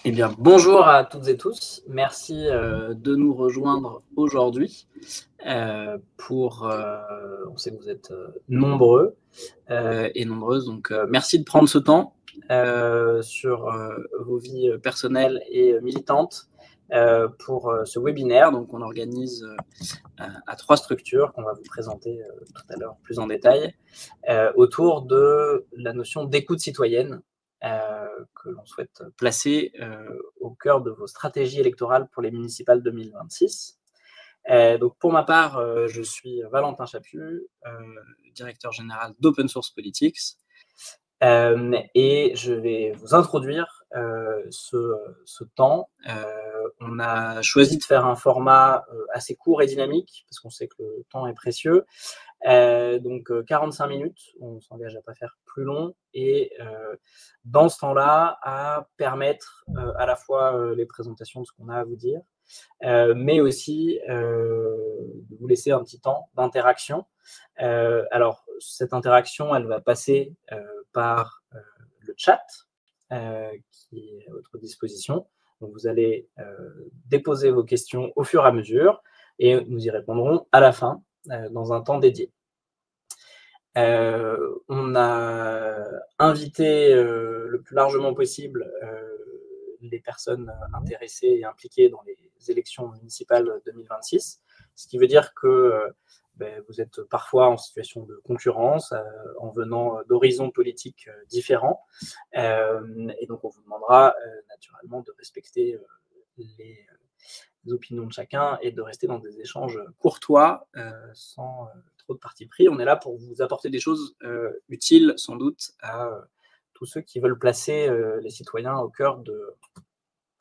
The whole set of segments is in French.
Eh bien, bonjour à toutes et tous. Merci de nous rejoindre aujourd'hui on sait que vous êtes nombreux et nombreuses, donc merci de prendre ce temps sur vos vies personnelles et militantes pour ce webinaire. Donc, on organise à 3 structures qu'on va vous présenter tout à l'heure plus en détail autour de la notion d'écoute citoyenne que l'on souhaite placer au cœur de vos stratégies électorales pour les municipales 2026. Donc pour ma part, je suis Valentin Chaput, directeur général d'Open Source Politics, et je vais vous introduire ce temps. On a choisi de faire un format assez court et dynamique parce qu'on sait que le temps est précieux. Donc 45 minutes, on s'engage à pas faire plus long et dans ce temps-là, à permettre à la fois les présentations de ce qu'on a à vous dire, mais aussi de vous laisser un petit temps d'interaction. Alors, cette interaction, elle va passer par le chat qui est à votre disposition. Donc, vous allez déposer vos questions au fur et à mesure et nous y répondrons à la fin dans un temps dédié. On a invité le plus largement possible les personnes intéressées et impliquées dans les élections municipales 2026, ce qui veut dire que vous êtes parfois en situation de concurrence en venant d'horizons politiques différents, et donc on vous demandera naturellement de respecter les opinions de chacun et de rester dans des échanges courtois sans trop de parti pris. On est là pour vous apporter des choses utiles sans doute à tous ceux qui veulent placer les citoyens au cœur de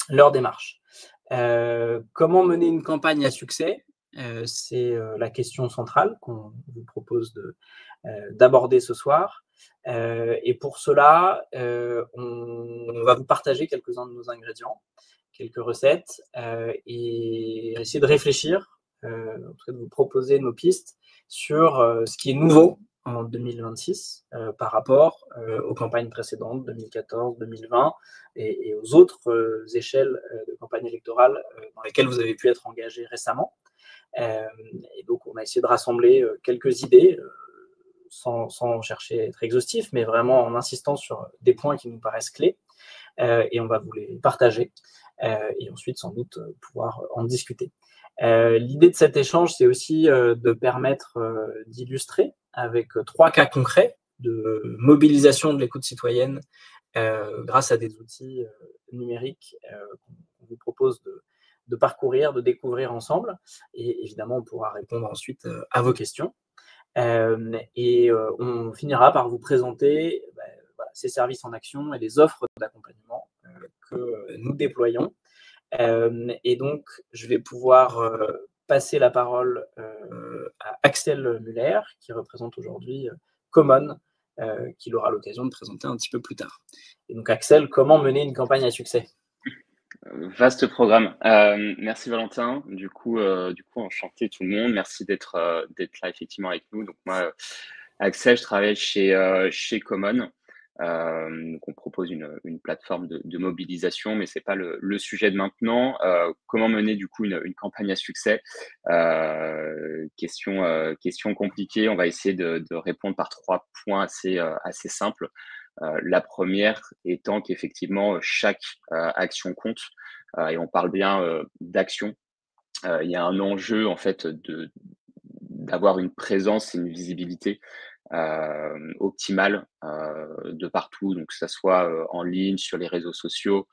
leur démarche. Comment mener une campagne à succès? C'est la question centrale qu'on vous propose d'aborder ce soir. Et pour cela, on va vous partager quelques-uns de nos ingrédients, quelques recettes, et essayer de réfléchir, en tout cas de vous proposer nos pistes sur ce qui est nouveau en 2026 par rapport aux campagnes précédentes, 2014, 2020, et aux autres échelles de campagne électorale dans lesquelles vous avez pu être engagé récemment. Et donc, on a essayé de rassembler quelques idées sans chercher à être exhaustif, mais vraiment en insistant sur des points qui nous paraissent clés. Et on va vous les partager et ensuite, sans doute, pouvoir en discuter. L'idée de cet échange, c'est aussi de permettre d'illustrer avec 3 cas concrets de mobilisation de l'écoute citoyenne grâce à des outils numériques qu'on vous propose de parcourir, de découvrir ensemble. Et évidemment, on pourra répondre ensuite à vos questions. On finira par vous présenter voilà, ces services en action et les offres d'accompagnement que nous déployons. Et donc, je vais pouvoir passer la parole à Axel Muller, qui représente aujourd'hui Common, qu'il aura l'occasion de présenter un petit peu plus tard. Et donc, Axel, comment mener une campagne à succès? Vaste programme. Merci Valentin. Du coup, enchanté tout le monde. Merci d'être là effectivement avec nous. Donc moi, Axel, je travaille chez Common. Donc on propose une plateforme de mobilisation, mais c'est pas le sujet de maintenant. Comment mener du coup une campagne à succès? Question compliquée. On va essayer de répondre par 3 points assez simples. La première étant qu'effectivement chaque action compte, et on parle bien d'action. Il y a un enjeu en fait d'avoir une présence et une visibilité optimale de partout, donc que ça soit en ligne, sur les réseaux sociaux,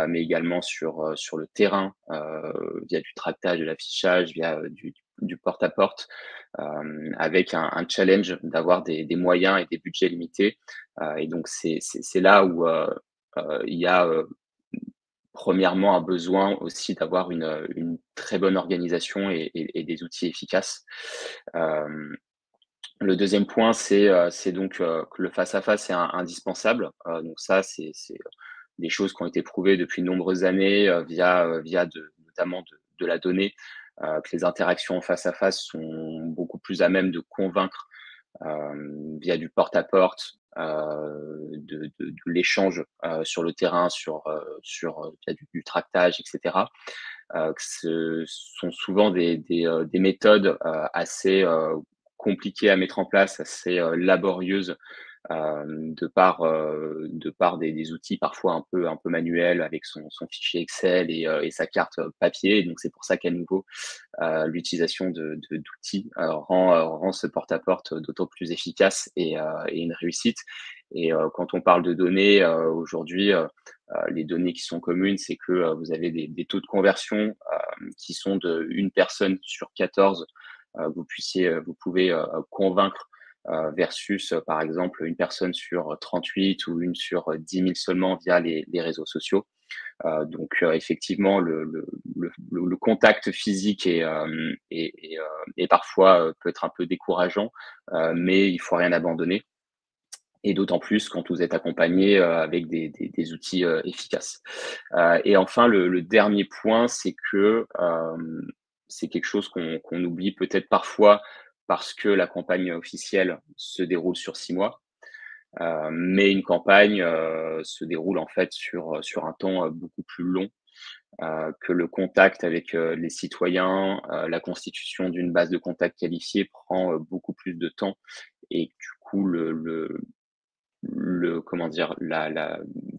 mais également sur le terrain, via du tractage, de l'affichage, via du porte-à-porte, avec un challenge d'avoir des moyens et des budgets limités. Et donc c'est là où il y a premièrement un besoin aussi d'avoir une très bonne organisation et des outils efficaces. Le deuxième point, c'est donc que le face-à-face est indispensable. Donc ça, c'est des choses qui ont été prouvées depuis de nombreuses années via notamment de la donnée, que les interactions en face-à-face sont beaucoup plus à même de convaincre via du porte-à-porte, de l'échange sur le terrain, via du tractage, etc. Ce sont souvent des méthodes assez compliquées à mettre en place, assez laborieuses, de par des outils parfois un peu manuels avec son fichier Excel et sa carte papier. Donc c'est pour ça qu'à nouveau, l'utilisation d'outils rend ce porte-à-porte d'autant plus efficace et une réussite. Et quand on parle de données, aujourd'hui, les données qui sont communes, c'est que vous avez des taux de conversion qui sont de une personne sur 14. Vous pouvez convaincre versus, par exemple, une personne sur 38 ou une sur 10 000 seulement via les réseaux sociaux. Donc effectivement, le contact physique est parfois peut être un peu décourageant, mais il faut rien abandonner. Et d'autant plus quand vous êtes accompagné avec des outils efficaces. Et enfin, le dernier point, c'est que c'est quelque chose qu'on oublie peut-être parfois parce que la campagne officielle se déroule sur 6 mois. Mais une campagne se déroule en fait sur un temps beaucoup plus long, que le contact avec les citoyens, la constitution d'une base de contact qualifiée prend beaucoup plus de temps et du coup comment dire,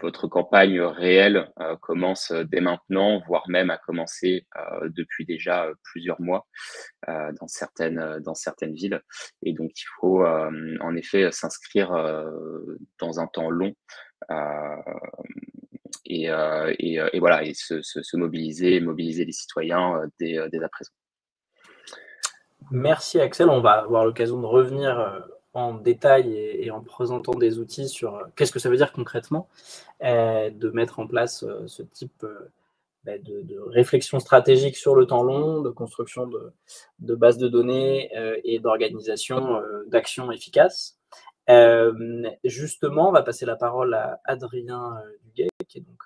votre campagne réelle commence dès maintenant, voire même a commencé depuis déjà plusieurs mois dans certaines villes. Et donc, il faut en effet s'inscrire dans un temps long euh, et voilà, et se mobiliser les citoyens dès à présent. Merci Axel, on va avoir l'occasion de revenir en détail et en présentant des outils sur qu'est-ce que ça veut dire concrètement de mettre en place ce type de réflexion stratégique sur le temps long, de construction de bases de données et d'organisation d'actions efficaces. Justement, on va passer la parole à Adrien Duguay, qui est donc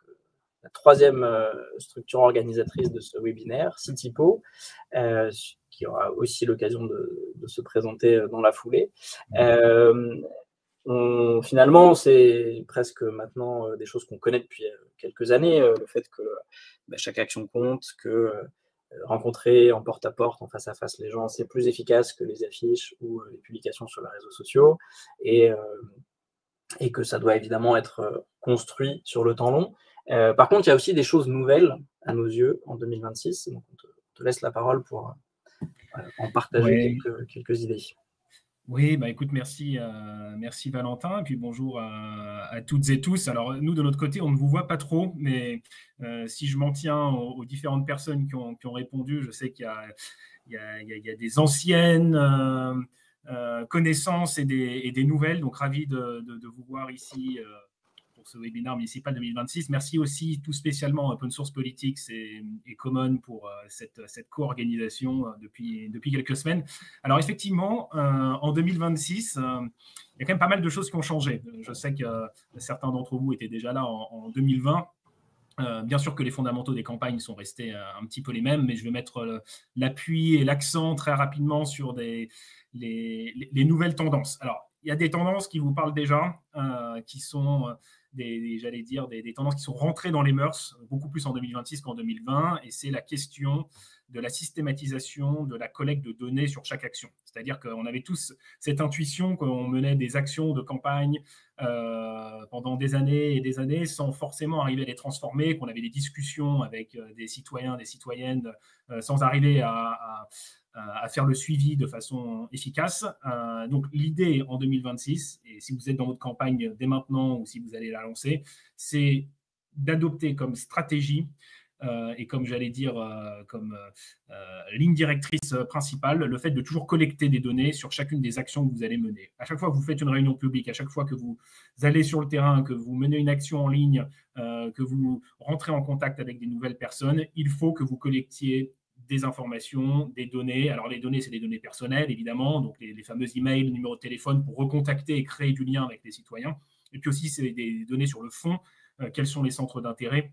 la troisième structure organisatrice de ce webinaire, Citypo, qui aura aussi l'occasion de se présenter dans la foulée. Finalement, c'est presque maintenant des choses qu'on connaît depuis quelques années, le fait que chaque action compte, que rencontrer en porte-à-porte, en face-à-face les gens, c'est plus efficace que les affiches ou les publications sur les réseaux sociaux, et que ça doit évidemment être construit sur le temps long. Par contre, il y a aussi des choses nouvelles à nos yeux en 2026, donc on te laisse la parole pour en partager quelques idées. Oui, écoute, merci Valentin, et puis bonjour à toutes et tous. Alors nous, de notre côté, on ne vous voit pas trop, mais si je m'en tiens aux différentes personnes qui ont répondu, je sais qu'il y a des anciennes connaissances et des nouvelles, donc ravi de vous voir ici pour ce webinaire municipal 2026. Merci aussi tout spécialement Open Source Politics et Common pour cette co-organisation depuis quelques semaines. Alors effectivement, en 2026, il y a quand même pas mal de choses qui ont changé. Je sais que certains d'entre vous étaient déjà là en 2020. Bien sûr que les fondamentaux des campagnes sont restés un petit peu les mêmes, mais je vais mettre l'appui et l'accent très rapidement sur les nouvelles tendances. Alors, il y a des tendances qui vous parlent déjà, qui sont j'allais dire, des tendances qui sont rentrées dans les mœurs, beaucoup plus en 2026 qu'en 2020, et c'est la question de la systématisation de la collecte de données sur chaque action. C'est-à-dire qu'on avait tous cette intuition qu'on menait des actions de campagne pendant des années et des années sans forcément arriver à les transformer, qu'on avait des discussions avec des citoyens, des citoyennes sans arriver à faire le suivi de façon efficace. Donc l'idée en 2026, et si vous êtes dans votre campagne dès maintenant ou si vous allez la lancer, c'est d'adopter comme stratégie et comme j'allais dire, comme ligne directrice principale, le fait de toujours collecter des données sur chacune des actions que vous allez mener. À chaque fois que vous faites une réunion publique, à chaque fois que vous allez sur le terrain, que vous menez une action en ligne, que vous rentrez en contact avec des nouvelles personnes, il faut que vous collectiez des informations, des données. Alors les données, c'est des données personnelles, évidemment, donc les fameux emails, numéros de téléphone pour recontacter et créer du lien avec les citoyens. Et puis aussi, c'est des données sur le fond, quels sont les centres d'intérêt,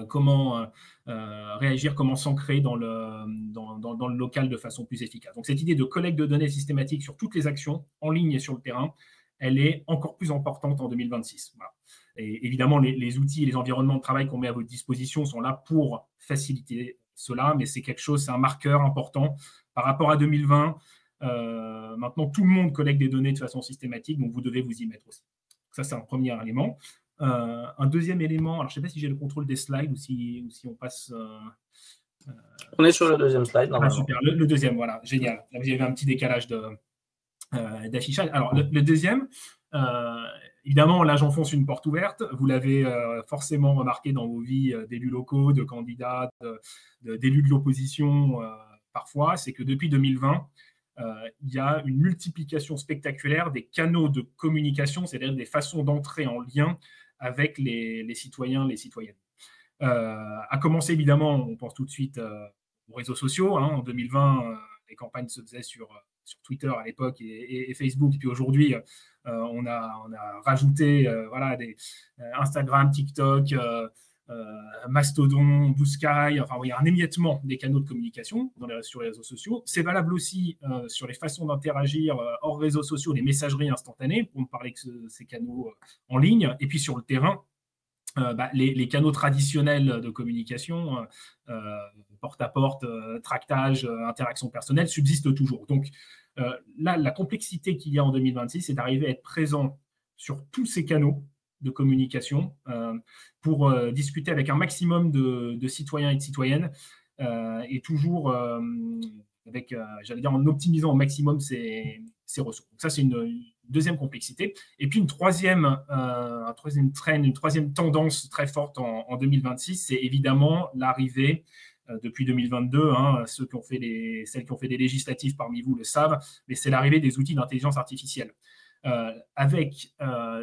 comment réagir, comment s'ancrer dans le local de façon plus efficace. Donc cette idée de collecte de données systématique sur toutes les actions, en ligne et sur le terrain, elle est encore plus importante en 2026. Voilà. Et évidemment, les outils et les environnements de travail qu'on met à votre disposition sont là pour faciliter cela, mais c'est quelque chose, c'est un marqueur important par rapport à 2020. Maintenant, tout le monde collecte des données de façon systématique, donc vous devez vous y mettre aussi. Ça, c'est un premier élément. Un deuxième élément, alors je ne sais pas si j'ai le contrôle des slides ou si on passe... On est sur le deuxième slide. Super, le deuxième, voilà, génial. Là, vous avez un petit décalage d'affichage. Alors, le deuxième, évidemment, là, j'enfonce une porte ouverte. Vous l'avez forcément remarqué dans vos vies d'élus locaux, de candidats, d'élus de l'opposition, parfois, c'est que depuis 2020, il y a une multiplication spectaculaire des canaux de communication, c'est-à-dire des façons d'entrer en lien avec les citoyens, les citoyennes. À commencer, évidemment, on pense tout de suite aux réseaux sociaux. Hein. En 2020, les campagnes se faisaient sur Twitter à l'époque et Facebook. Et puis aujourd'hui, on a rajouté Instagram, TikTok, Mastodon, Blue Sky. Enfin, il y a un émiettement des canaux de communication sur les réseaux sociaux. C'est valable aussi sur les façons d'interagir hors réseaux sociaux, les messageries instantanées, pour ne parler que ces canaux en ligne. Et puis sur le terrain, les canaux traditionnels de communication, porte-à-porte, tractage, interaction personnelle, subsistent toujours. Donc là, la complexité qu'il y a en 2026, c'est d'arriver à être présent sur tous ces canaux de communication pour discuter avec un maximum de citoyens et de citoyennes et toujours avec, j'allais dire, en optimisant au maximum ces ressources. Donc ça, c'est une deuxième complexité. Et puis un troisième trend, une troisième tendance très forte en 2026, c'est évidemment l'arrivée depuis 2022, celles qui ont fait des législatives parmi vous le savent, mais c'est l'arrivée des outils d'intelligence artificielle. Avec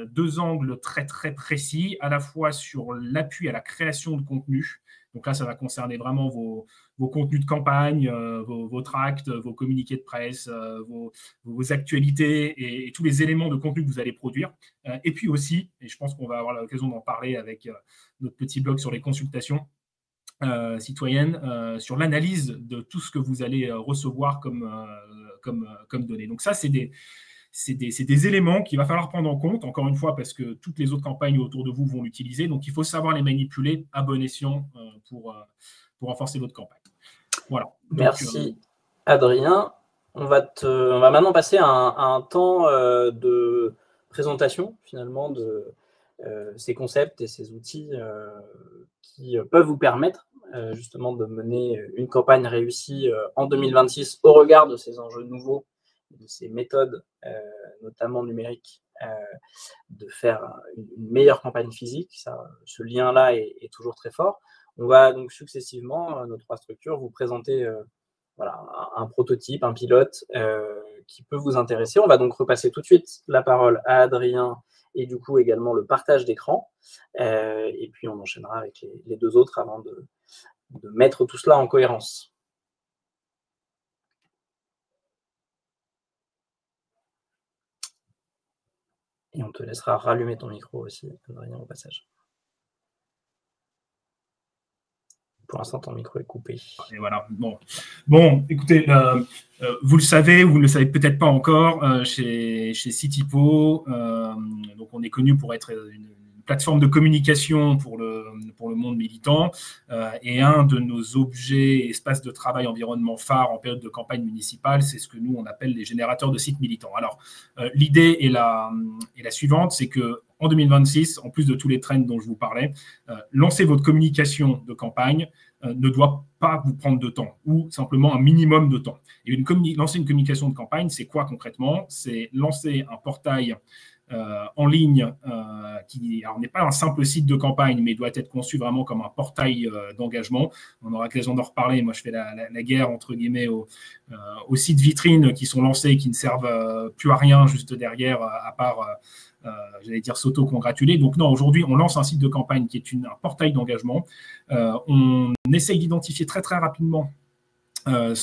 deux angles très très précis, à la fois sur l'appui à la création de contenu. Donc là, ça va concerner vraiment vos contenus de campagne, vos tracts, vos communiqués de presse, vos actualités et tous les éléments de contenu que vous allez produire. Et puis aussi, et je pense qu'on va avoir l'occasion d'en parler avec notre petit blog sur les consultations citoyennes, sur l'analyse de tout ce que vous allez recevoir comme données. Donc ça, c'est des éléments qu'il va falloir prendre en compte, encore une fois, parce que toutes les autres campagnes autour de vous vont l'utiliser. Donc, il faut savoir les manipuler à bon escient pour renforcer votre campagne. Voilà. Donc, merci, Adrien. On va maintenant passer à un temps de présentation, finalement, de ces concepts et ces outils qui peuvent vous permettre justement de mener une campagne réussie en 2026 au regard de ces enjeux nouveaux, de ces méthodes, notamment numériques, de faire une meilleure campagne physique. Ce lien-là est toujours très fort. On va donc successivement, nos trois structures, vous présenter un prototype, un pilote qui peut vous intéresser. On va donc repasser tout de suite la parole à Adrien et du coup également le partage d'écran. Et puis on enchaînera avec les deux autres avant de mettre tout cela en cohérence. Et on te laissera rallumer ton micro aussi, Adrien, au passage. Pour l'instant, ton micro est coupé. Et voilà. Bon, écoutez, vous le savez, vous ne le savez peut-être pas encore, chez CityPo, donc on est connu pour être une plateforme de communication pour le monde militant et un de nos objets, espaces de travail, environnement phare en période de campagne municipale, c'est ce que nous, on appelle les générateurs de sites militants. Alors, l'idée est la suivante, c'est que en 2026, en plus de tous les trends dont je vous parlais, lancer votre communication de campagne ne doit pas vous prendre de temps ou simplement un minimum de temps. Et lancer une communication de campagne, c'est quoi concrètement? C'est lancer un portail en ligne qui n'est pas un simple site de campagne, mais doit être conçu vraiment comme un portail d'engagement. On aura l'occasion d'en reparler. Moi, je fais la guerre, entre guillemets, aux sites vitrines qui sont lancés et qui ne servent plus à rien juste derrière, à part, j'allais dire, s'auto-congratuler. Donc non, aujourd'hui, on lance un site de campagne qui est un portail d'engagement. On essaye d'identifier très, très rapidement où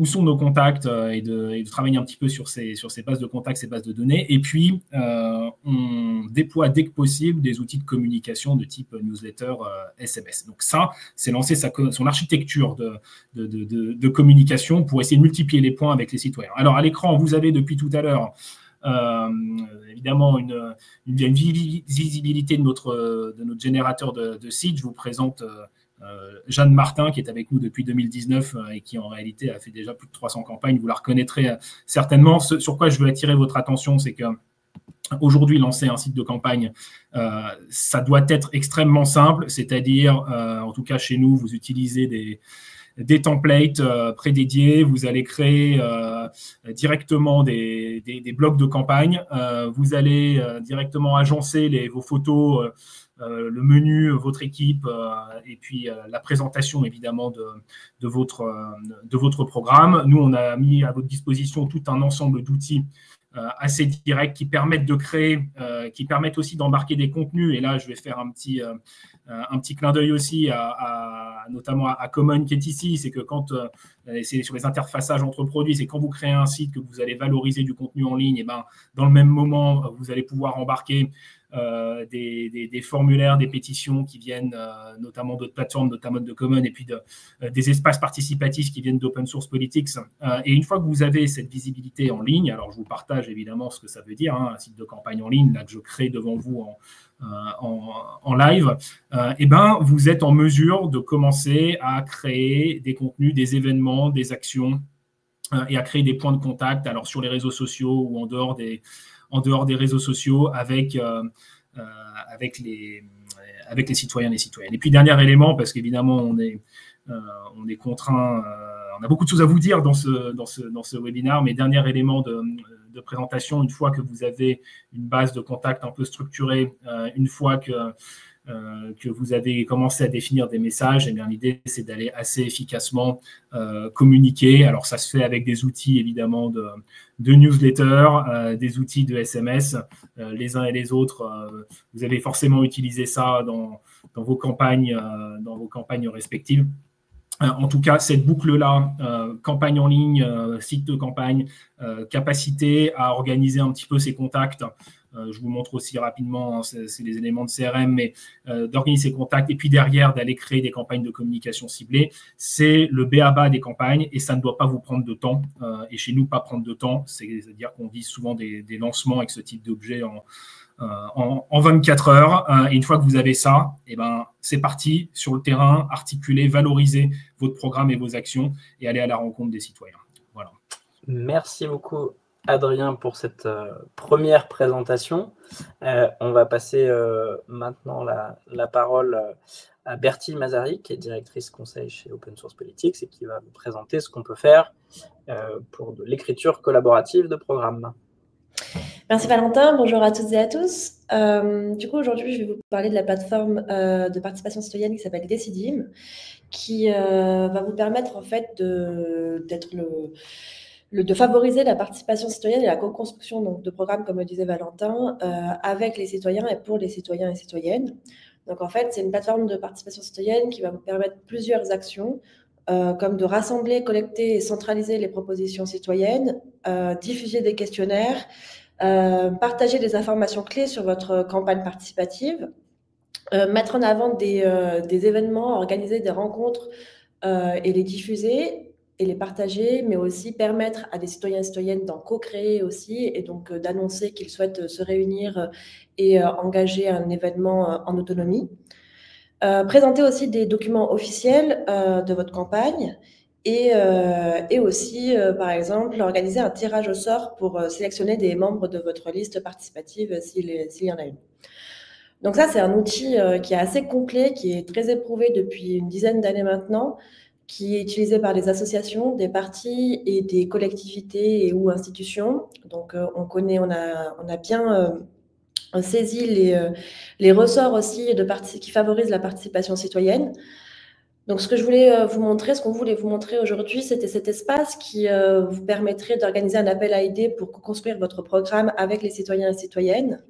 sont nos contacts et de travailler un petit peu sur ces bases de contacts, ces bases de données. Et puis, on déploie dès que possible des outils de communication de type newsletter, SMS. Donc ça, c'est lancer son architecture de communication pour essayer de multiplier les points avec les citoyens. Alors, à l'écran, vous avez depuis tout à l'heure évidemment une visibilité de notre générateur de sites. Je vous présente Jeanne Martin, qui est avec nous depuis 2019 et qui en réalité a fait déjà plus de 300 campagnes. Vous la reconnaîtrez certainement. Sur quoi je veux attirer votre attention, c'est que aujourd'hui, lancer un site de campagne, ça doit être extrêmement simple, c'est-à-dire, en tout cas chez nous, vous utilisez des templates prédédiés, vous allez créer directement des blocs de campagne, vous allez directement agencer vos photos, le menu, votre équipe, et puis la présentation évidemment de votre programme. Nous, on a mis à votre disposition tout un ensemble d'outils assez directs qui permettent de créer, qui permettent aussi d'embarquer des contenus. Et là, je vais faire un petit clin d'œil aussi notamment à Common qui est ici. C'est que quand c'est sur les interfaçages entre produits, c'est quand vous créez un site que vous allez valoriser du contenu en ligne, et ben, dans le même moment, vous allez pouvoir embarquer des formulaires, des pétitions qui viennent notamment d'autres plateformes, notamment de Common, et puis des espaces participatifs qui viennent d'Open Source Politics. Et une fois que vous avez cette visibilité en ligne, alors je vous partage évidemment ce que ça veut dire, un site de campagne en ligne, là que je crée devant vous en live, et ben, vous êtes en mesure de commencer à créer des contenus, des événements, des actions, et à créer des points de contact, alors sur les réseaux sociaux ou en dehors des réseaux sociaux avec les citoyens et les citoyennes. Et puis, dernier élément, parce qu'évidemment, on est contraint, on a beaucoup de choses à vous dire dans ce webinaire, mais dernier élément de présentation, une fois que vous avez une base de contact un peu structurée, une fois que vous avez commencé à définir des messages, et bien l'idée c'est d'aller assez efficacement communiquer. Alors ça se fait avec des outils évidemment de newsletter, des outils de SMS, les uns et les autres. Vous avez forcément utilisé ça dans vos campagnes respectives. En tout cas, cette boucle-là, campagne en ligne, site de campagne, capacité à organiser un petit peu ses contacts. Je vous montre aussi rapidement, hein, c'est les éléments de CRM, mais d'organiser ses contacts et puis derrière d'aller créer des campagnes de communication ciblées. C'est le b.a.-ba des campagnes et ça ne doit pas vous prendre de temps. Et chez nous, pas prendre de temps, c'est-à-dire qu'on vise souvent des lancements avec ce type d'objet en 24 heures. Et une fois que vous avez ça, eh ben, c'est parti sur le terrain, articuler, valoriser votre programme et vos actions et aller à la rencontre des citoyens. Voilà. Merci beaucoup, Adrien, pour cette première présentation. On va passer maintenant la parole à Bertille Mazari, qui est directrice conseil chez Open Source Politics et qui va vous présenter ce qu'on peut faire pour de l'écriture collaborative de programmes. Merci Valentin, bonjour à toutes et à tous. Du coup, aujourd'hui, je vais vous parler de la plateforme de participation citoyenne qui s'appelle Decidim, qui va vous permettre en fait de favoriser la participation citoyenne et la co-construction de programmes, comme le disait Valentin, avec les citoyens et pour les citoyens et citoyennes. Donc en fait, c'est une plateforme de participation citoyenne qui va vous permettre plusieurs actions, comme de rassembler, collecter et centraliser les propositions citoyennes, diffuser des questionnaires, partager des informations clés sur votre campagne participative, mettre en avant des événements, organiser des rencontres et les diffuser et les partager, mais aussi permettre à des citoyens et citoyennes d'en co-créer aussi et donc d'annoncer qu'ils souhaitent se réunir et engager un événement en autonomie. Présenter aussi des documents officiels de votre campagne et aussi, par exemple, organiser un tirage au sort pour sélectionner des membres de votre liste participative s'il y en a une. Donc ça, c'est un outil qui est assez complet, qui est très éprouvé depuis une dizaine d'années maintenant, qui est utilisé par des associations, des partis et des collectivités et ou institutions. Donc on a bien saisi les ressorts aussi qui favorisent la participation citoyenne. Donc, ce qu'on voulait vous montrer aujourd'hui, c'était cet espace qui vous permettrait d'organiser un appel à idées pour construire votre programme avec les citoyens et citoyennes,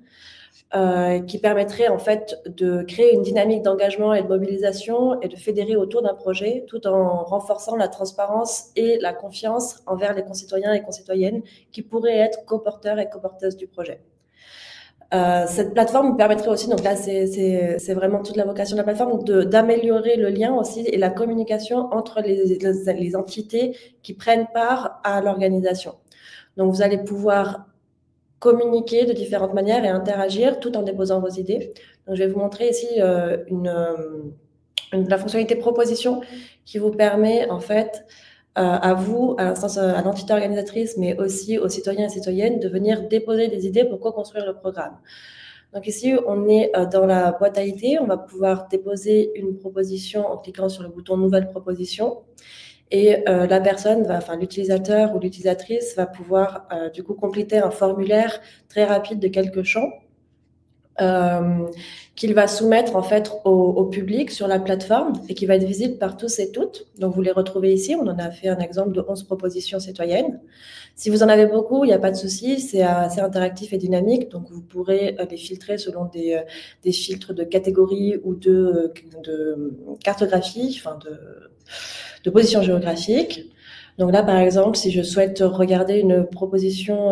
qui permettrait en fait de créer une dynamique d'engagement et de mobilisation et de fédérer autour d'un projet, tout en renforçant la transparence et la confiance envers les concitoyens et concitoyennes qui pourraient être coporteurs et coporteuses du projet. Cette plateforme vous permettrait aussi, donc là c'est vraiment toute la vocation de la plateforme, d'améliorer le lien aussi et la communication entre les entités qui prennent part à l'organisation. Donc vous allez pouvoir communiquer de différentes manières et interagir tout en déposant vos idées. Donc, je vais vous montrer ici la fonctionnalité proposition qui vous permet en fait à vous, à l'instance, à l'entité organisatrice, mais aussi aux citoyens et citoyennes de venir déposer des idées pour co-construire le programme. Donc ici, on est dans la boîte à idées. On va pouvoir déposer une proposition en cliquant sur le bouton Nouvelle proposition. Et la personne, l'utilisateur ou l'utilisatrice va pouvoir du coup compléter un formulaire très rapide de quelques champs qu'il va soumettre en fait au public sur la plateforme et qui va être visible par tous et toutes. Donc vous les retrouvez ici, on en a fait un exemple de 11 propositions citoyennes. Si vous en avez beaucoup, il n'y a pas de souci, c'est assez interactif et dynamique, donc vous pourrez les filtrer selon des filtres de catégorie ou de cartographie, de position géographique. Donc là, par exemple, si je souhaite regarder une proposition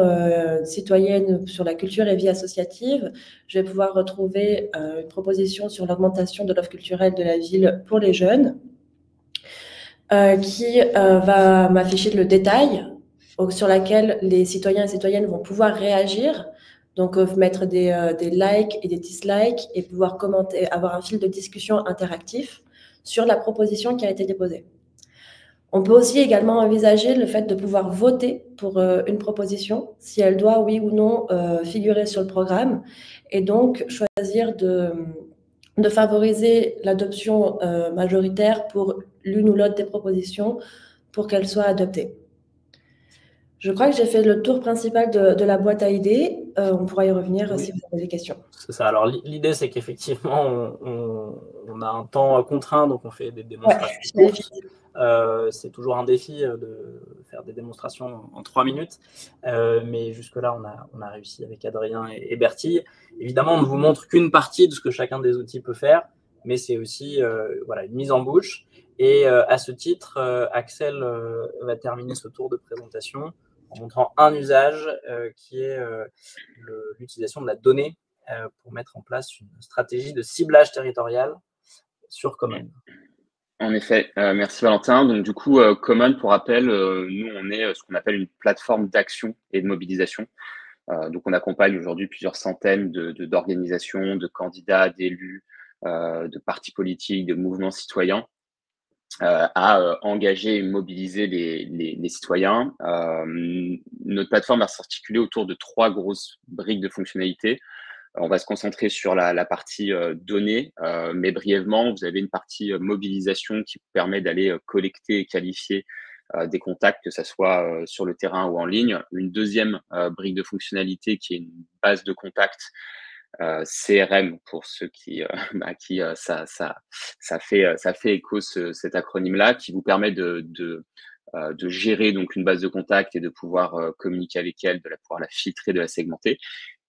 citoyenne sur la culture et vie associative, je vais pouvoir retrouver une proposition sur l'augmentation de l'offre culturelle de la ville pour les jeunes, qui va m'afficher le détail sur laquelle les citoyens et citoyennes vont pouvoir réagir, donc mettre des likes et des dislikes et pouvoir commenter, avoir un fil de discussion interactif sur la proposition qui a été déposée. On peut aussi également envisager le fait de pouvoir voter pour une proposition, si elle doit, oui ou non, figurer sur le programme, et donc choisir de favoriser l'adoption majoritaire pour l'une ou l'autre des propositions pour qu'elle soit adoptée. Je crois que j'ai fait le tour principal de la boîte à idées. On pourra y revenir si vous avez des questions. C'est ça. Alors, l'idée, c'est qu'effectivement, on a un temps contraint, donc on fait des démonstrations courtes. C'est toujours un défi de faire des démonstrations en 3 minutes. Mais jusque-là, on a réussi avec Adrien et Bertille. Évidemment, on ne vous montre qu'une partie de ce que chacun des outils peut faire, mais c'est aussi une mise en bouche. Et à ce titre, Axel va terminer ce tour de présentation en montrant un usage qui est l'utilisation de la donnée pour mettre en place une stratégie de ciblage territorial sur Common. En effet, merci Valentin. Donc du coup, Common, pour rappel, nous, on est ce qu'on appelle une plateforme d'action et de mobilisation. Donc on accompagne aujourd'hui plusieurs centaines d'organisations, de candidats, d'élus, de partis politiques, de mouvements citoyens à engager et mobiliser les citoyens. Notre plateforme va s'articuler autour de 3 grosses briques de fonctionnalités. On va se concentrer sur la partie données, mais brièvement, vous avez une partie mobilisation qui vous permet d'aller collecter et qualifier des contacts, que ce soit sur le terrain ou en ligne. Une deuxième brique de fonctionnalité qui est une base de contacts, CRM pour ceux ça fait écho cet acronyme-là, qui vous permet de gérer donc une base de contacts et de pouvoir communiquer avec elle, de pouvoir la filtrer, de la segmenter.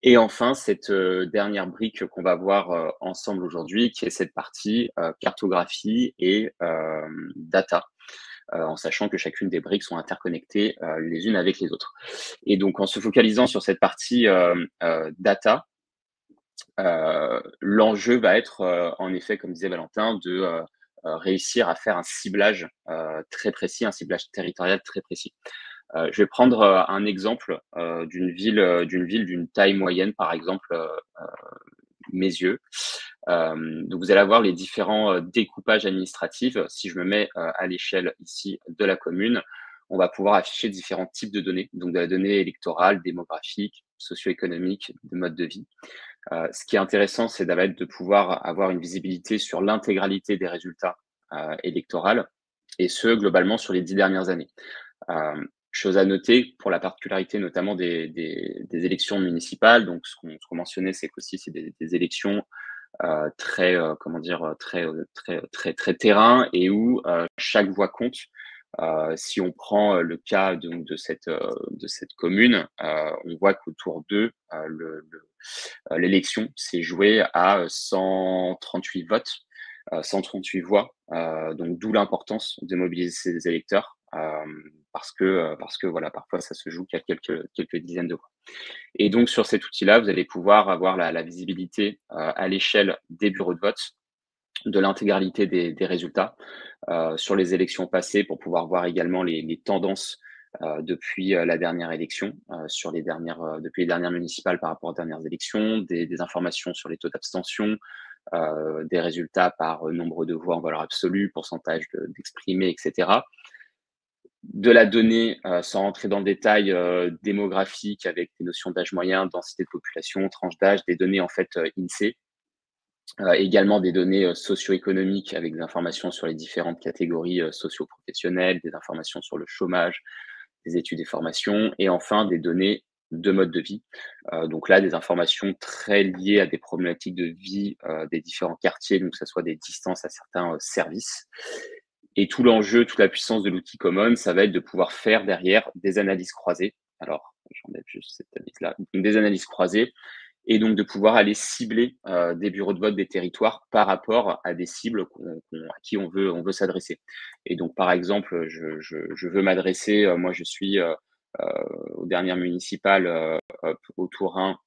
Et enfin, cette dernière brique qu'on va voir ensemble aujourd'hui, qui est cette partie cartographie et data, en sachant que chacune des briques sont interconnectées les unes avec les autres. Et donc, en se focalisant sur cette partie data, l'enjeu va être, en effet, comme disait Valentin, de réussir à faire un ciblage très précis, un ciblage territorial très précis. Je vais prendre un exemple d'une ville d'une taille moyenne, par exemple Meyzieux. Donc vous allez avoir les différents découpages administratifs. Si je me mets à l'échelle ici de la commune, on va pouvoir afficher différents types de données, donc de la donnée électorale, démographique, socio-économique, de mode de vie. Ce qui est intéressant, c'est de pouvoir avoir une visibilité sur l'intégralité des résultats électoraux, et ce, globalement, sur les 10 dernières années. Chose à noter, pour la particularité notamment des élections municipales, donc ce qu'on mentionnait, c'est qu'aussi c'est des élections très terrain, et où chaque voix compte. Si on prend le cas donc de cette commune, on voit qu'autour d'eux, l'élection s'est jouée à 138 votes, 138 voix, donc d'où l'importance de mobiliser ces électeurs, parce que voilà, parfois ça se joue qu'à quelques dizaines de voix. Et donc sur cet outil-là, vous allez pouvoir avoir la visibilité à l'échelle des bureaux de vote de l'intégralité des résultats sur les élections passées, pour pouvoir voir également les tendances depuis la dernière élection, depuis les dernières municipales par rapport aux dernières élections, des informations sur les taux d'abstention, des résultats par nombre de voix en valeur absolue, pourcentage d'exprimés, etc. De la donnée, sans rentrer dans le détail, démographique avec des notions d'âge moyen, densité de population, tranche d'âge, des données en fait INSEE. Également des données socio-économiques avec des informations sur les différentes catégories socio-professionnelles, des informations sur le chômage, des études et formations, et enfin des données de mode de vie. Donc là, des informations très liées à des problématiques de vie des différents quartiers, donc que ce soit des distances à certains services. Et tout l'enjeu, toute la puissance de l'outil Common, ça va être de pouvoir faire derrière des analyses croisées. Alors, j'enlève juste cette analyse-là. Donc, des analyses croisées, et donc de pouvoir aller cibler des bureaux de vote des territoires par rapport à des cibles à qui on veut s'adresser. Et donc, par exemple, je veux m'adresser, moi je suis aux dernières municipales au Tour 1,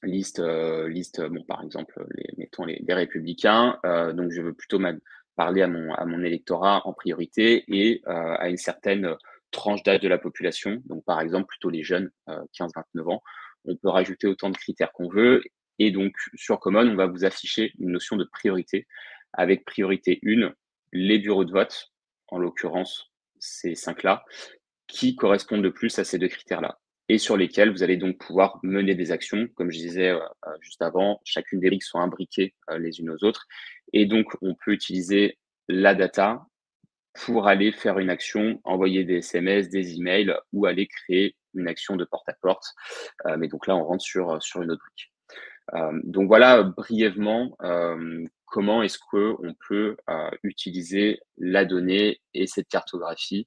liste bon, par exemple, mettons les Républicains. Donc, je veux plutôt parler à mon électorat en priorité et à une certaine tranche d'âge de la population. Donc, par exemple, plutôt les jeunes, 15-29 ans. On peut rajouter autant de critères qu'on veut. Et donc, sur Common, on va vous afficher une notion de priorité. Avec priorité 1, les bureaux de vote, en l'occurrence ces 5-là, qui correspondent le plus à ces 2 critères-là, et sur lesquels vous allez donc pouvoir mener des actions. Comme je disais juste avant, chacune des briques sont imbriquées les unes aux autres. Et donc, on peut utiliser la data pour aller faire une action, envoyer des SMS, des emails ou aller créer une action de porte-à-porte. Mais donc là, on rentre sur une autre brique. Donc voilà, brièvement, comment est-ce qu'on peut utiliser la donnée et cette cartographie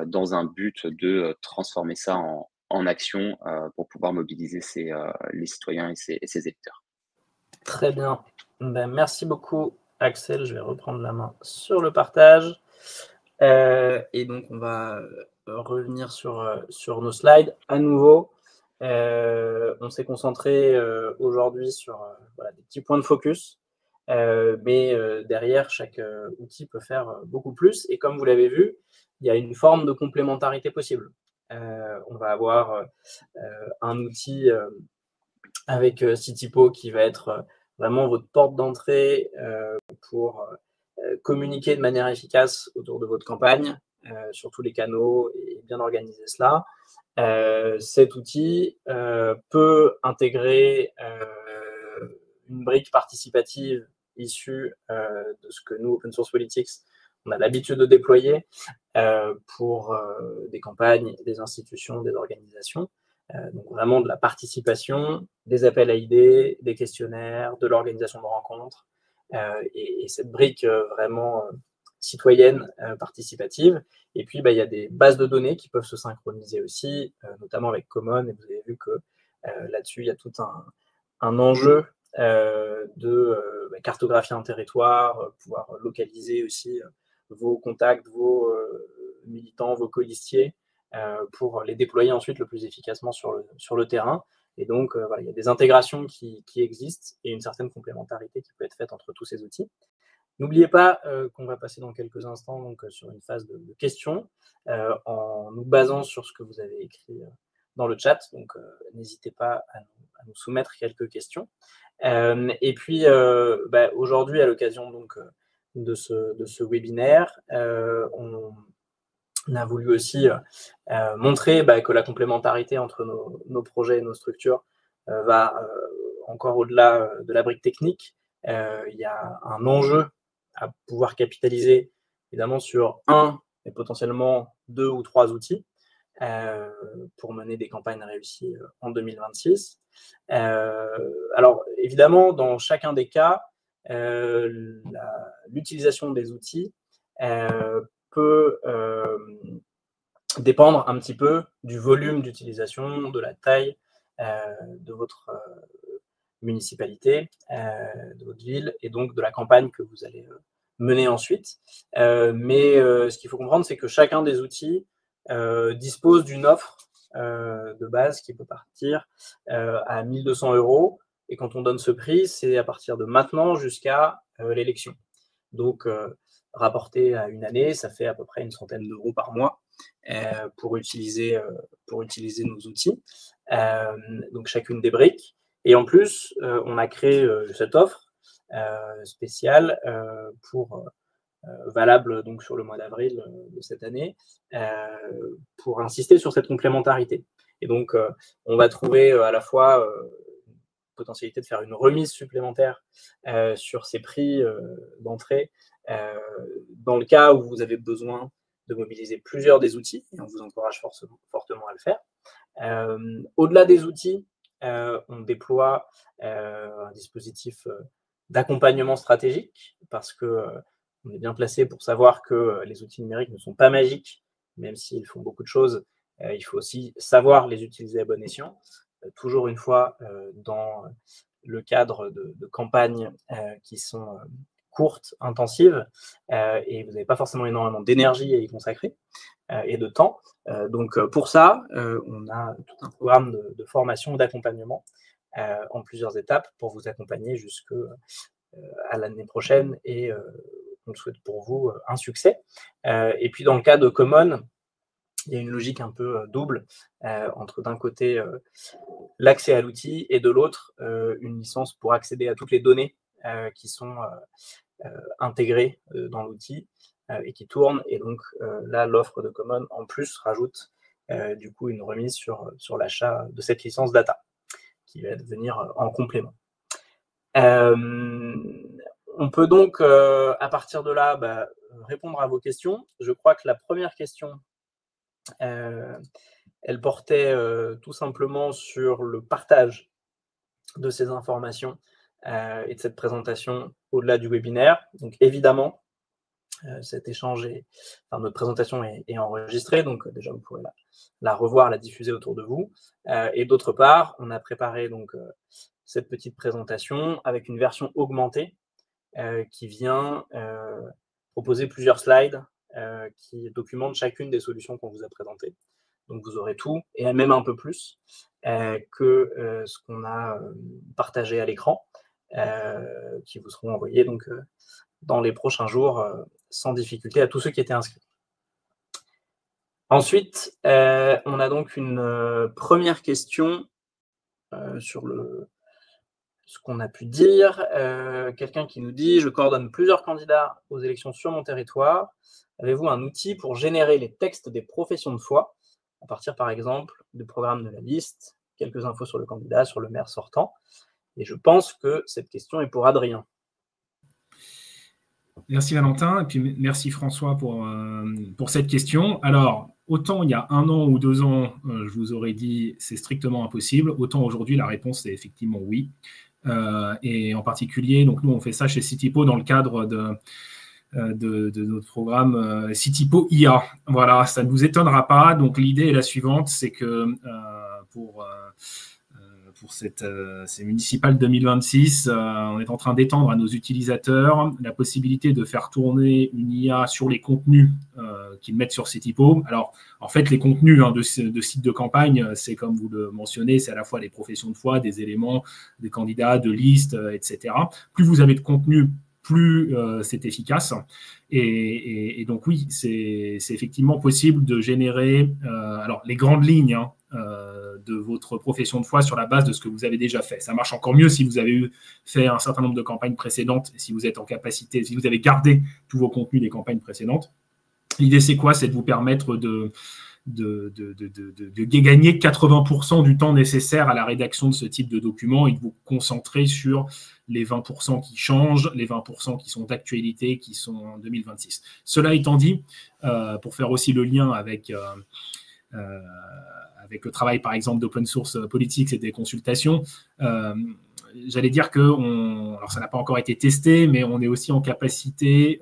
dans un but de transformer ça en action pour pouvoir mobiliser les citoyens et ses électeurs. Très bien. Ben, merci beaucoup, Axel. Je vais reprendre la main sur le partage. Et donc, on va revenir sur nos slides à nouveau. On s'est concentré aujourd'hui sur des petits points de focus, mais derrière, chaque outil peut faire beaucoup plus. Et comme vous l'avez vu, il y a une forme de complémentarité possible. On va avoir un outil avec Citipo qui va être vraiment votre porte d'entrée pour communiquer de manière efficace autour de votre campagne sur tous les canaux et bien organiser cela. Cet outil peut intégrer une brique participative issue de ce que nous, Open Source Politics, on a l'habitude de déployer pour des campagnes, des institutions, des organisations. Donc vraiment de la participation, des appels à idées, des questionnaires, de l'organisation de rencontres et cette brique vraiment citoyenne, participative. Et puis, il y a des bases de données qui peuvent se synchroniser aussi, notamment avec Common. Et vous avez vu que là-dessus, il y a tout un enjeu de cartographier un territoire, pouvoir localiser aussi vos contacts, vos militants, vos colistiers, pour les déployer ensuite le plus efficacement sur le terrain. Et donc, il y a des intégrations qui existent et une certaine complémentarité qui peut être faite entre tous ces outils. N'oubliez pas qu'on va passer dans quelques instants donc, sur une phase de questions en nous basant sur ce que vous avez écrit dans le chat. Donc, n'hésitez pas à nous soumettre quelques questions. Et puis, aujourd'hui, à l'occasion donc, de ce webinaire, on a voulu aussi montrer que la complémentarité entre nos projets et nos structures va encore au-delà de la brique technique. Il y a un enjeu à pouvoir capitaliser évidemment sur un et potentiellement 2 ou 3 outils pour mener des campagnes réussies en 2026. Alors évidemment, dans chacun des cas, l'utilisation des outils peut dépendre un petit peu du volume d'utilisation, de la taille de votre municipalité, de votre ville, et donc de la campagne que vous allez mener ensuite. Mais ce qu'il faut comprendre, c'est que chacun des outils dispose d'une offre de base qui peut partir à 1 200 €. Et quand on donne ce prix, c'est à partir de maintenant jusqu'à l'élection. Donc, rapporté à une année, ça fait à peu près une centaine d'euros par mois. pour utiliser nos outils, donc chacune des briques. Et en plus, on a créé cette offre spéciale valable donc sur le mois d'avril de cette année, pour insister sur cette complémentarité. Et donc, on va trouver à la fois potentialité de faire une remise supplémentaire sur ces prix d'entrée dans le cas où vous avez besoin de mobiliser plusieurs des outils, et on vous encourage fortement à le faire. Au-delà des outils, on déploie un dispositif d'accompagnement stratégique, parce que on est bien placé pour savoir que les outils numériques ne sont pas magiques, même s'ils font beaucoup de choses. Il faut aussi savoir les utiliser à bon escient. Toujours une fois, dans le cadre de campagnes qui sont courtes, intensives, et vous n'avez pas forcément énormément d'énergie à y consacrer et de temps. Donc pour ça, on a tout un programme de formation et d'accompagnement en plusieurs étapes pour vous accompagner jusqu'à l'année prochaine, et on souhaite pour vous un succès. Et puis dans le cas de Common, il y a une logique un peu double entre d'un côté l'accès à l'outil et de l'autre une licence pour accéder à toutes les données qui sont intégrées dans l'outil et qui tournent. Et donc là, l'offre de Common en plus rajoute du coup une remise sur l'achat de cette licence data qui va devenir en complément. On peut donc à partir de là répondre à vos questions. Je crois que la première question, elle portait tout simplement sur le partage de ces informations et de cette présentation au-delà du webinaire. Donc évidemment, cet échange notre présentation est enregistrée, donc déjà vous pourrez la revoir, la diffuser autour de vous. Et d'autre part, on a préparé donc cette petite présentation avec une version augmentée qui vient proposer plusieurs slides qui documentent chacune des solutions qu'on vous a présentées. Donc vous aurez tout, et même un peu plus que ce qu'on a partagé à l'écran, qui vous seront envoyés donc, dans les prochains jours sans difficulté à tous ceux qui étaient inscrits. Ensuite, on a donc une première question sur ce qu'on a pu dire. Quelqu'un qui nous dit « Je coordonne plusieurs candidats aux élections sur mon territoire. Avez-vous un outil pour générer les textes des professions de foi, à partir par exemple du programme de la liste, quelques infos sur le candidat, sur le maire sortant ?» Et je pense que cette question est pour Adrien. Merci Valentin, et puis merci François pour cette question. Alors, autant il y a 1 an ou 2 ans, je vous aurais dit c'est strictement impossible, autant aujourd'hui la réponse est effectivement oui. Et en particulier, donc nous on fait ça chez Citipo dans le cadre de notre programme Citipo IA. Voilà, ça ne vous étonnera pas. Donc l'idée est la suivante, c'est que pour ces municipales 2026, on est en train d'étendre à nos utilisateurs la possibilité de faire tourner une IA sur les contenus qu'ils mettent sur Citipo. Alors, en fait, les contenus de sites de campagne, c'est comme vous le mentionnez, c'est à la fois des professions de foi, des éléments, des candidats, de listes, etc. Plus vous avez de contenu, plus c'est efficace. Et donc, oui, c'est effectivement possible de générer alors, les grandes lignes de votre profession de foi sur la base de ce que vous avez déjà fait. Ça marche encore mieux si vous avez fait un certain nombre de campagnes précédentes, si vous êtes en capacité, si vous avez gardé tous vos contenus des campagnes précédentes. L'idée, c'est quoi? C'est de vous permettre de gagner 80% du temps nécessaire à la rédaction de ce type de document et de vous concentrer sur les 20% qui changent, les 20% qui sont d'actualité, qui sont en 2026. Cela étant dit, pour faire aussi le lien avec le travail, par exemple, d'open source politics et des consultations, j'allais dire que, alors ça n'a pas encore été testé, mais on est aussi en capacité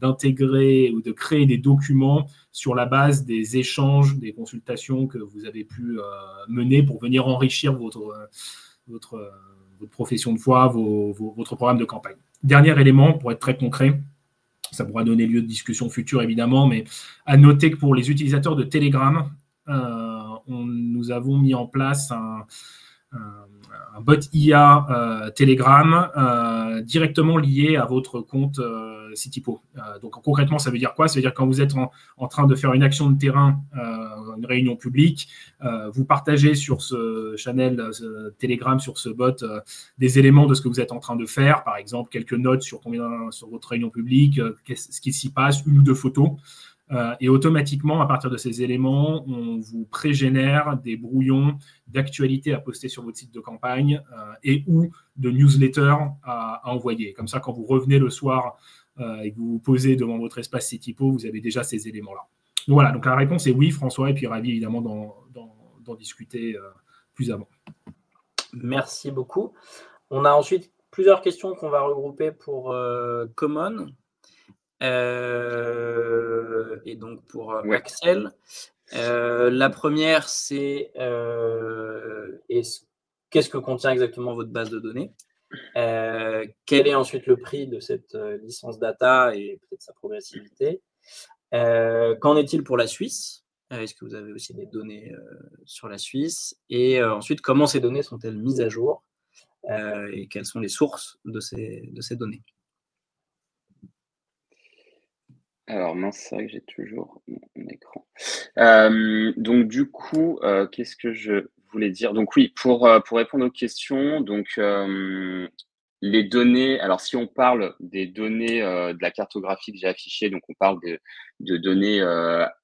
d'intégrer ou de créer des documents sur la base des échanges, des consultations que vous avez pu mener pour venir enrichir votre profession de foi, votre programme de campagne. Dernier élément, pour être très concret, ça pourra donner lieu de discussion future évidemment, mais à noter que pour les utilisateurs de Telegram, nous avons mis en place un bot IA Telegram directement lié à votre compte CityPo. Donc concrètement, ça veut dire quoi? Ça veut dire quand vous êtes en train de faire une action de terrain, une réunion publique, vous partagez sur ce channel Telegram, sur ce bot, des éléments de ce que vous êtes en train de faire, par exemple quelques notes sur votre réunion publique, ce qui s'y passe, une ou deux photos. Et automatiquement, à partir de ces éléments, on vous pré-génère des brouillons d'actualités à poster sur votre site de campagne et ou de newsletters à envoyer. Comme ça, quand vous revenez le soir et que vous vous posez devant votre espace CityPo, vous avez déjà ces éléments-là. Donc voilà, donc la réponse est oui, François, et puis ravi évidemment d'en discuter plus avant. Merci beaucoup. On a ensuite plusieurs questions qu'on va regrouper pour Common. Et donc pour Axel. La première, c'est qu'est-ce que contient exactement votre base de données? Quel est ensuite le prix de cette licence data et peut-être sa progressivité? Qu'en est-il pour la Suisse? Est-ce que vous avez aussi des données sur la Suisse? Et ensuite, comment ces données sont-elles mises à jour? Et quelles sont les sources de ces données? Alors, mince, c'est vrai que j'ai toujours mon écran. Donc, du coup, qu'est-ce que je voulais dire? Donc, oui, pour répondre aux questions, donc, les données, alors si on parle des données de la cartographie que j'ai affichée, donc on parle de données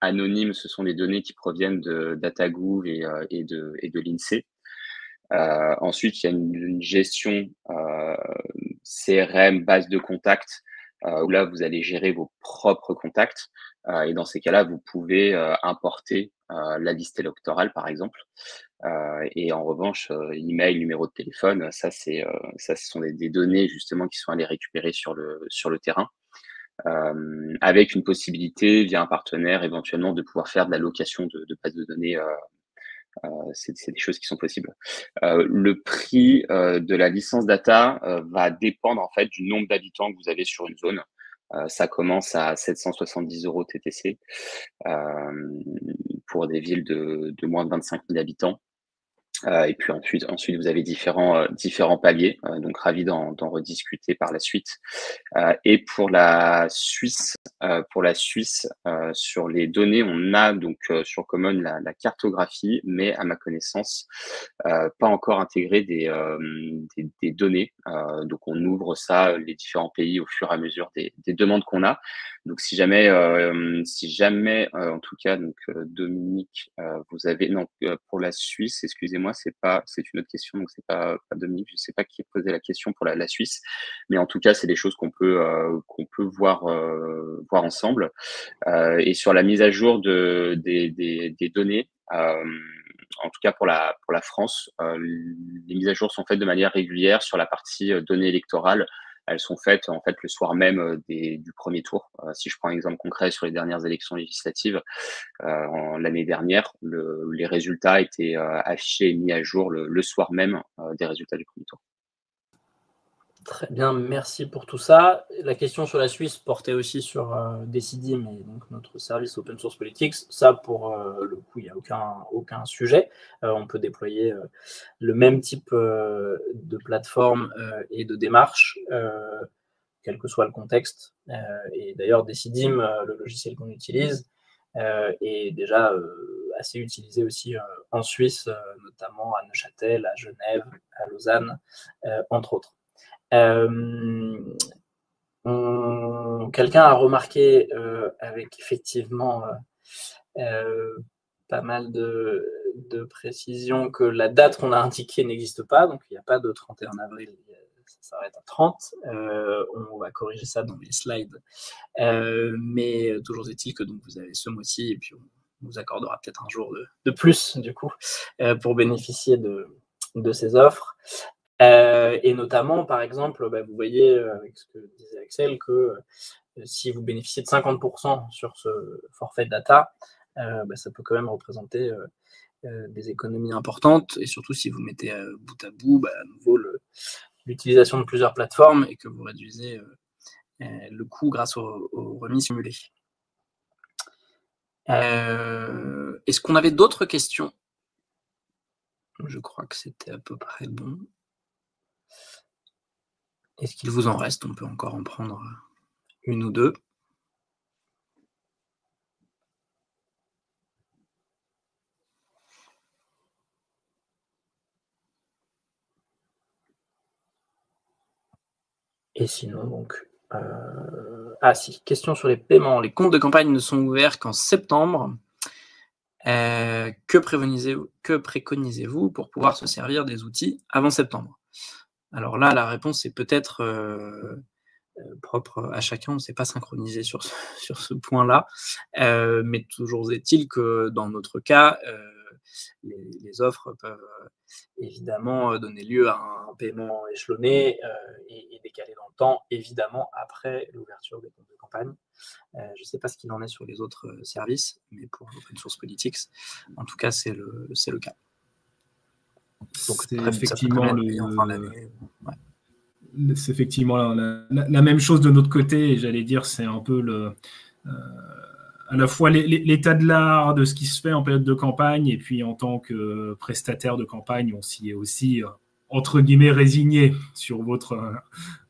anonymes, ce sont des données qui proviennent de DataGouv et de l'INSEE. Ensuite, il y a une gestion CRM, base de contacts, où là, vous allez gérer vos propres contacts. Et dans ces cas-là, vous pouvez importer la liste électorale, par exemple. Et en revanche, email, numéro de téléphone, ça, ce sont des données justement qui sont allées récupérer sur le terrain. Avec une possibilité, via un partenaire, éventuellement, de pouvoir faire de la location de bases de données. C'est des choses qui sont possibles. Le prix de la licence data va dépendre en fait du nombre d'habitants que vous avez sur une zone. Ça commence à 770 € TTC pour des villes de moins de 25 000 habitants. Et puis ensuite, vous avez différents paliers. Donc, ravi d'en rediscuter par la suite. Et pour la Suisse, sur les données, on a donc sur Common la cartographie, mais à ma connaissance, pas encore intégré des données. Donc, on ouvre ça, les différents pays, au fur et à mesure des demandes qu'on a. Donc, si jamais, en tout cas, donc Dominique, vous avez pour la Suisse, excusez-moi, c'est une autre question, donc c'est pas Dominique, je sais pas qui a posé la question pour la Suisse, mais en tout cas, c'est des choses qu'on peut voir ensemble. Et sur la mise à jour des données, en tout cas pour la France, les mises à jour sont faites de manière régulière sur la partie données électorales. Elles sont faites en fait le soir même du premier tour. Si je prends un exemple concret sur les dernières élections législatives l'année dernière, les résultats étaient affichés et mis à jour le soir même des résultats du premier tour. Très bien, merci pour tout ça. La question sur la Suisse portait aussi sur Decidim et donc notre service Open Source Politics. Ça, pour le coup, il n'y a aucun sujet. On peut déployer le même type de plateforme et de démarche, quel que soit le contexte. Et d'ailleurs, Decidim, le logiciel qu'on utilise, est déjà assez utilisé aussi en Suisse, notamment à Neuchâtel, à Genève, à Lausanne, entre autres. Quelqu'un a remarqué avec effectivement pas mal de précisions que la date qu'on a indiquée n'existe pas, donc il n'y a pas de 31 avril, ça s'arrête à 30. On va corriger ça dans les slides, mais toujours est-il que donc vous avez ce mois-ci et puis on vous accordera peut-être un jour de plus du coup pour bénéficier de ces offres. Et notamment, par exemple, vous voyez avec ce que disait Axel que si vous bénéficiez de 50% sur ce forfait data, ça peut quand même représenter des économies importantes, et surtout si vous mettez bout à bout à nouveau l'utilisation de plusieurs plateformes et que vous réduisez le coût grâce aux remises simulées. Est-ce qu'on avait d'autres questions? Je crois que c'était à peu près bon. Est-ce qu'il vous en reste? On peut encore en prendre une ou deux. Et sinon, donc... Ah si, question sur les paiements. Les comptes de campagne ne sont ouverts qu'en septembre. Que préconisez-vous pour pouvoir se servir des outils avant septembre? Alors là, la réponse est peut-être propre à chacun, on ne s'est pas synchronisé sur ce point-là, mais toujours est-il que dans notre cas, les offres peuvent évidemment donner lieu à un paiement échelonné et décalé dans le temps, évidemment après l'ouverture des comptes de campagne. Je ne sais pas ce qu'il en est sur les autres services, mais pour Open Source Politics, en tout cas, c'est le cas. Donc, c'est effectivement en fin d'année. Ouais. C'est effectivement la même chose de notre côté, et j'allais dire, c'est un peu à la fois l'état de l'art de ce qui se fait en période de campagne, et puis en tant que prestataire de campagne, on s'y est aussi, entre guillemets, résigné sur votre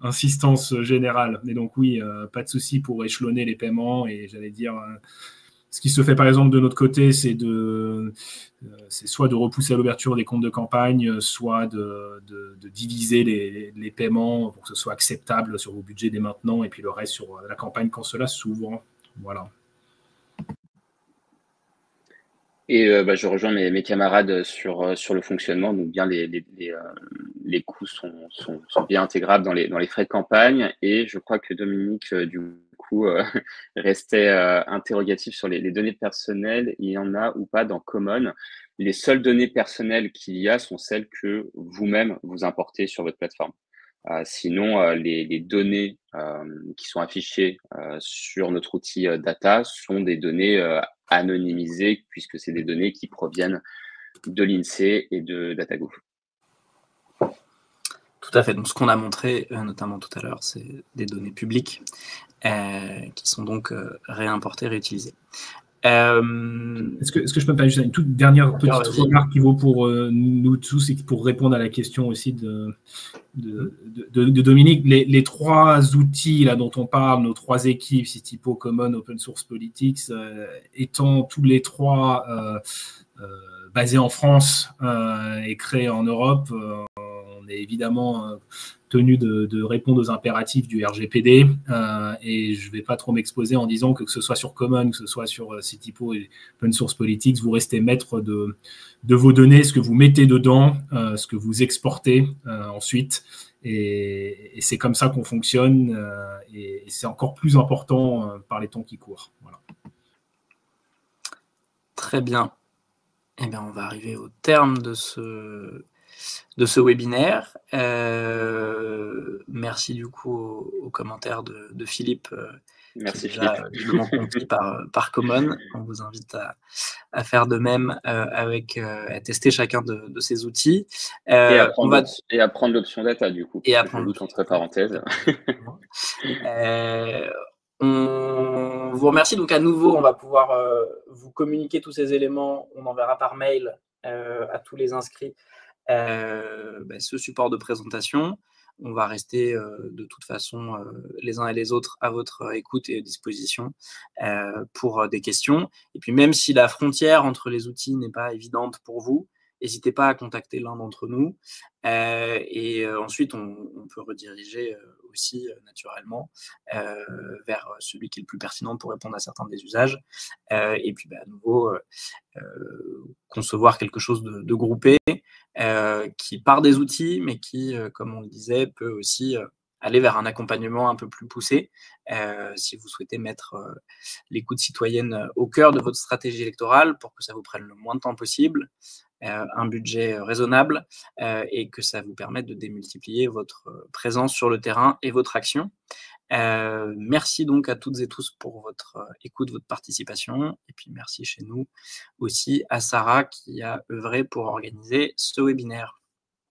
insistance générale. Et donc oui, pas de souci pour échelonner les paiements, et j'allais dire... Ce qui se fait par exemple de notre côté, c'est soit de repousser à l'ouverture des comptes de campagne, soit de diviser les paiements pour que ce soit acceptable sur vos budgets dès maintenant, et puis le reste sur la campagne quand cela s'ouvre. Voilà. Et je rejoins mes camarades sur le fonctionnement. Donc bien les coûts sont bien intégrables dans les frais de campagne. Et je crois que Dominique, du coup, restait interrogatif sur les données personnelles. Il y en a ou pas dans Common. Les seules données personnelles qu'il y a sont celles que vous-même vous importez sur votre plateforme. Sinon, les données qui sont affichées sur notre outil data sont des données anonymisées, puisque c'est des données qui proviennent de l'INSEE et de DataGouv. Tout à fait. Donc, ce qu'on a montré, notamment tout à l'heure, c'est des données publiques qui sont donc réimportées, réutilisées. Est-ce que je peux me permettre une toute dernière petite remarque qui vaut pour nous tous et pour répondre à la question aussi de Dominique? Les trois outils là dont on parle, nos trois équipes, Citypo, Common, Open Source Politics, étant tous les trois basés en France et créés en Europe, on est évidemment tenu de répondre aux impératifs du RGPD, et je ne vais pas trop m'exposer en disant que ce soit sur Common, que ce soit sur Citypo et Open Source Politics, vous restez maître de vos données, ce que vous mettez dedans, ce que vous exportez ensuite, et c'est comme ça qu'on fonctionne, et c'est encore plus important par les temps qui courent. Voilà. Très bien. Eh bien, on va arriver au terme de ce webinaire. Merci du coup aux commentaires de Philippe. Merci qui est déjà doublement compris par Common. On vous invite à faire de même à tester chacun de ces outils. Et à prendre l'option data du coup. Et à prendre l'option entre parenthèses. On vous remercie donc à nouveau. On va pouvoir vous communiquer tous ces éléments. On enverra par mail à tous les inscrits ce support de présentation. On va rester de toute façon les uns et les autres à votre écoute et disposition pour des questions. Et puis même si la frontière entre les outils n'est pas évidente pour vous, n'hésitez pas à contacter l'un d'entre nous. Et ensuite, on peut rediriger aussi naturellement vers celui qui est le plus pertinent pour répondre à certains des usages. Et puis à nouveau, concevoir quelque chose de groupé qui part des outils, mais qui, comme on le disait, peut aussi aller vers un accompagnement un peu plus poussé si vous souhaitez mettre l'écoute citoyenne au cœur de votre stratégie électorale pour que ça vous prenne le moins de temps possible, un budget raisonnable et que ça vous permette de démultiplier votre présence sur le terrain et votre action. Merci donc à toutes et tous pour votre écoute, votre participation, et puis merci chez nous aussi à Sarah qui a œuvré pour organiser ce webinaire.